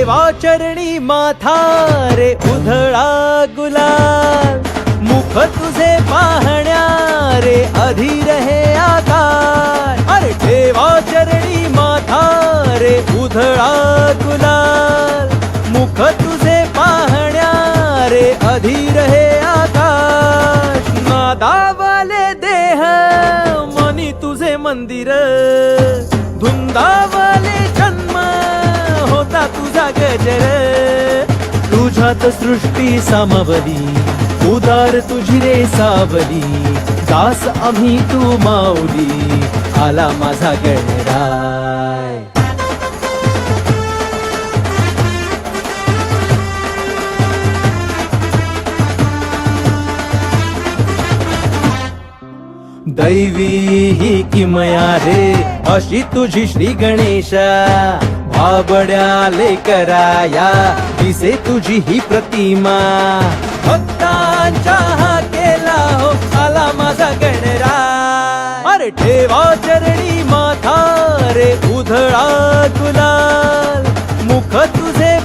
ठेवा चरणी माथा रे उधळा गुलाल, मुख तुझे पाहण्या रे अधीर हे आकार. अरे ठेवा चरणी माथा रे उधळा गुलाल, मुख तुझे पाहण्या रे अधीर हे आकाश. नादावाले देह मनी तुझे मंदिर, धुंदावाले जन्म होता तुझा गजर. तुझ्यात सृष्टी सामावली, उदार तुझी रे सावली. दास आम्ही तू माऊली, आला माझा गणराय. दैवी ही किमया रे अशी तुझी श्री गणेशा. भाबड्या लेकराया दिसे तुझी ही प्रतिमा. भक्तांच्या हा केला हो आला माझा गणराय. अरे ठेवा चरणी माथा रे उधळा गुलाल, मुख तुझे